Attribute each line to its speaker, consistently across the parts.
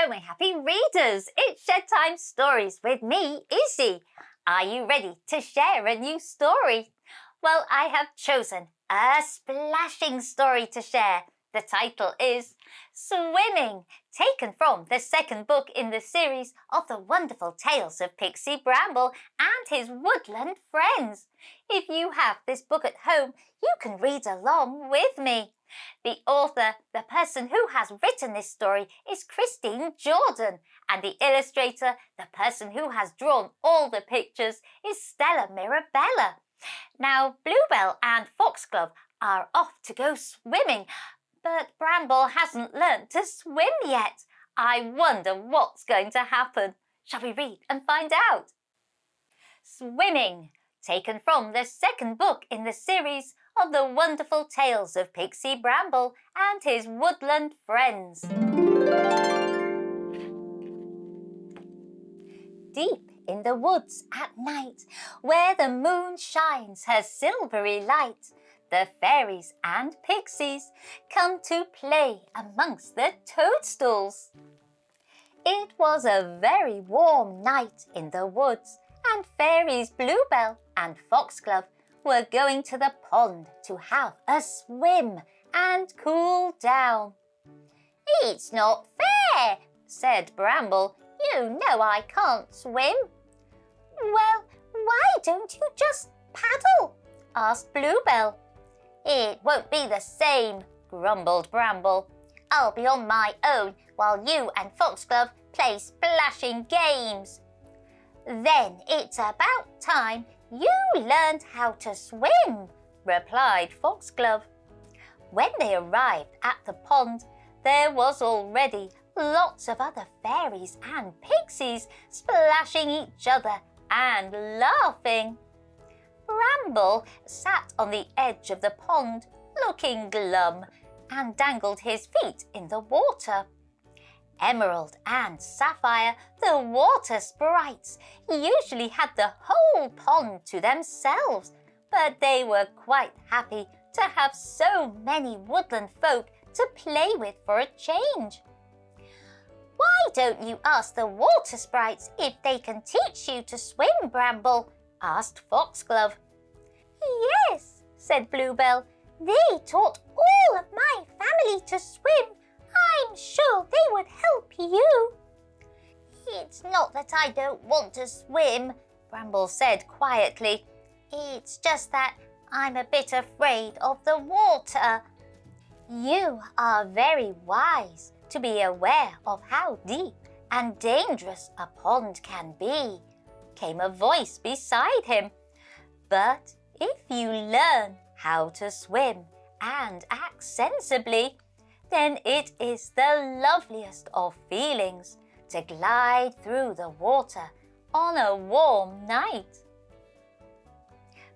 Speaker 1: Hello, my happy readers. It's Bedtime Stories with me, Issy. Are you ready to share a new story? Well, I have chosen a splashing story to share. The title is Swimming, taken from the second book in the series of the wonderful tales of Pixie Bramble and his woodland friends. If you have this book at home, you can read along with me. The author, the person who has written this story, is Christine Jordan, and the illustrator, the person who has drawn all the pictures, is Stella Mirabella. Now, Bluebell and Foxglove are off to go swimming, but Bramble hasn't learnt to swim yet. I wonder what's going to happen. Shall we read and find out? Swimming, taken from the second book in the series of the wonderful tales of Pixie Bramble and his woodland friends. Deep in the woods at night, where the moon shines her silvery light, the fairies and pixies come to play amongst the toadstools. It was a very warm night in the woods, and fairies Bluebell and Foxglove were going to the pond to have a swim and cool down. "It's not fair," said Bramble. "You know I can't swim." "Well, why don't you just paddle?" asked Bluebell. "It won't be the same," grumbled Bramble. "I'll be on my own while you and Foxglove play splashing games." "Then it's about time you learned how to swim," replied Foxglove. When they arrived at the pond, there was already lots of other fairies and pixies splashing each other and laughing. Bramble sat on the edge of the pond, looking glum, and dangled his feet in the water. Emerald and Sapphire, the water sprites, usually had the whole pond to themselves, but they were quite happy to have so many woodland folk to play with for a change. "Why don't you ask the water sprites if they can teach you to swim, Bramble?" asked Foxglove. "Yes," said Bluebell. "They taught all of my family to swim. I'm sure they would help you." "It's not that I don't want to swim," Bramble said quietly. "It's just that I'm a bit afraid of the water." "You are very wise to be aware of how deep and dangerous a pond can be," came a voice beside him. "But if you learn how to swim and act sensibly, then it is the loveliest of feelings to glide through the water on a warm night."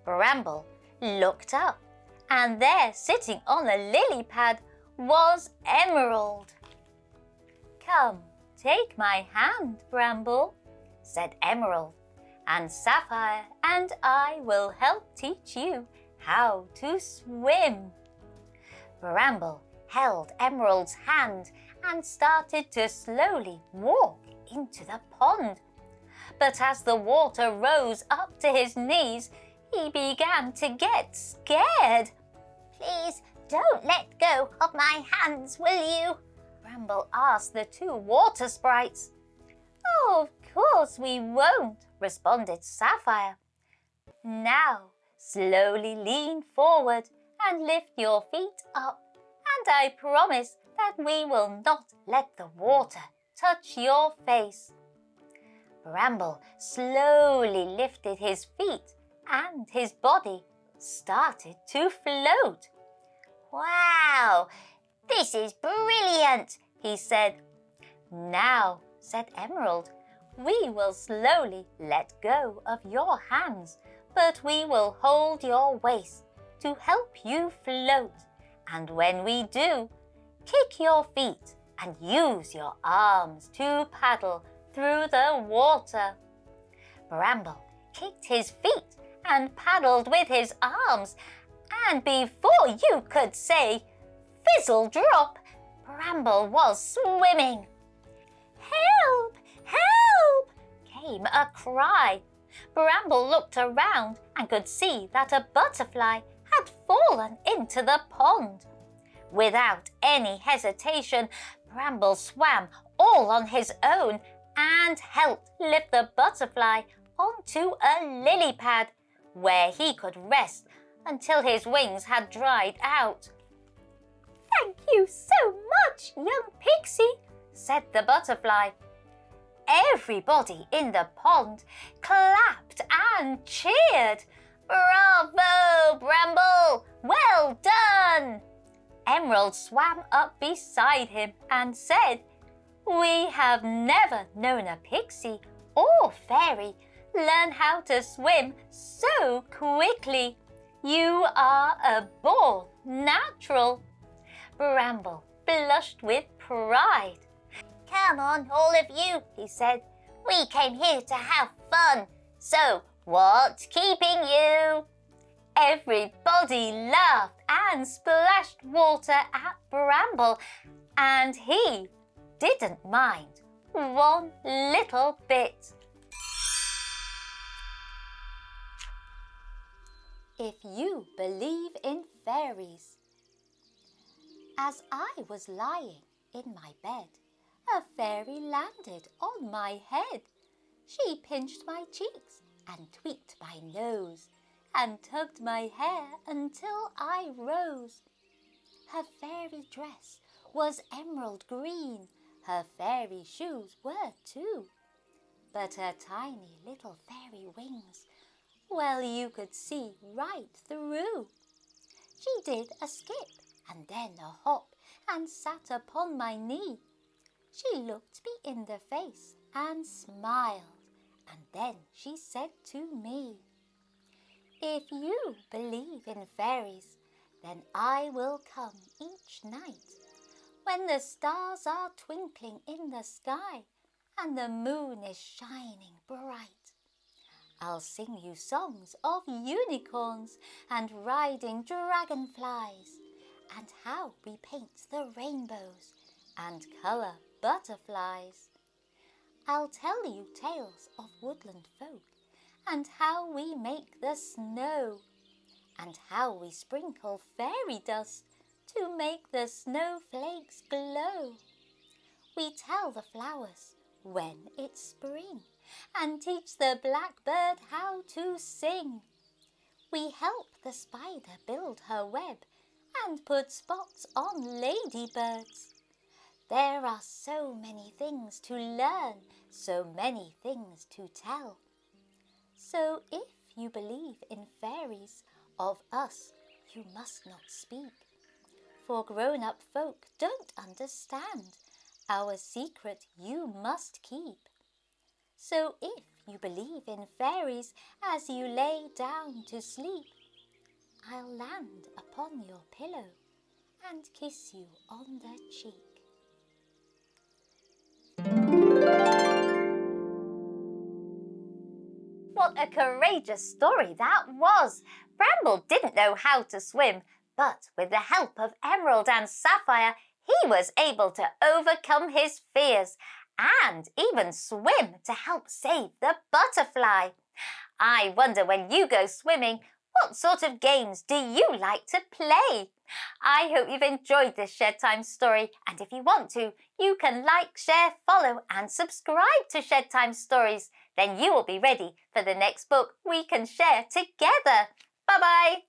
Speaker 1: Bramble looked up, and there, sitting on a lily pad, was Emerald. "Come, take my hand, Bramble," said Emerald, "and Sapphire and I will help teach you how to swim." Bramble held Emerald's hand and started to slowly walk into the pond. But as the water rose up to his knees, he began to get scared. "Please don't let go of my hands, will you?" Bramble asked the two water sprites. "Oh, of course we won't," responded Sapphire. "Now slowly lean forward and lift your feet up, and I promise that we will not let the water touch your face." Bramble slowly lifted his feet, and his body started to float. "Wow, this is brilliant," he said. "Now," said Emerald, "we will slowly let go of your hands, but we will hold your waist to help you float. And when we do, kick your feet and use your arms to paddle through the water." Bramble kicked his feet and paddled with his arms, and before you could say fizzle drop, Bramble was swimming. came a cry. Bramble looked around and could see that a butterfly had fallen into the pond. Without any hesitation, Bramble swam all on his own and helped lift the butterfly onto a lily pad, where he could rest until his wings had dried out. "Thank you so much, young Pixie," said the butterfly. Everybody in the pond clapped and cheered. "Bravo, Bramble! Well done!" Emerald swam up beside him and said, "We have never known a pixie or fairy learn how to swim so quickly. You are a born natural." Bramble blushed with pride. "Come on, all of you," he said. "We came here to have fun. So, what's keeping you?" Everybody laughed and splashed water at Bramble, and he didn't mind one little bit. If you believe in fairies. As I was lying in my bed, a fairy landed on my head. She pinched my cheeks and tweaked my nose and tugged my hair until I rose. Her fairy dress was emerald green, her fairy shoes were too. But her tiny little fairy wings, well, you could see right through. She did a skip and then a hop and sat upon my knee. She looked me in the face and smiled, and then she said to me, "If you believe in fairies, then I will come each night when the stars are twinkling in the sky and the moon is shining bright. I'll sing you songs of unicorns and riding dragonflies, and how we paint the rainbows and colour butterflies. I'll tell you tales of woodland folk and how we make the snow, and how we sprinkle fairy dust to make the snowflakes glow. We tell the flowers when it's spring and teach the blackbird how to sing. We help the spider build her web and put spots on ladybirds. There are so many things to learn, so many things to tell. So if you believe in fairies, of us you must not speak, for grown-up folk don't understand. Our secret you must keep. So if you believe in fairies as you lay down to sleep, I'll land upon your pillow and kiss you on the cheek." What a courageous story that was! Bramble didn't know how to swim, but with the help of Emerald and Sapphire, he was able to overcome his fears and even swim to help save the butterfly. I wonder, when you go swimming, what sort of games do you like to play? I hope you've enjoyed this Shed Time story, and if you want to, you can like, share, follow and subscribe to Shed Time Stories. Then you will be ready for the next book we can share together. Bye-bye!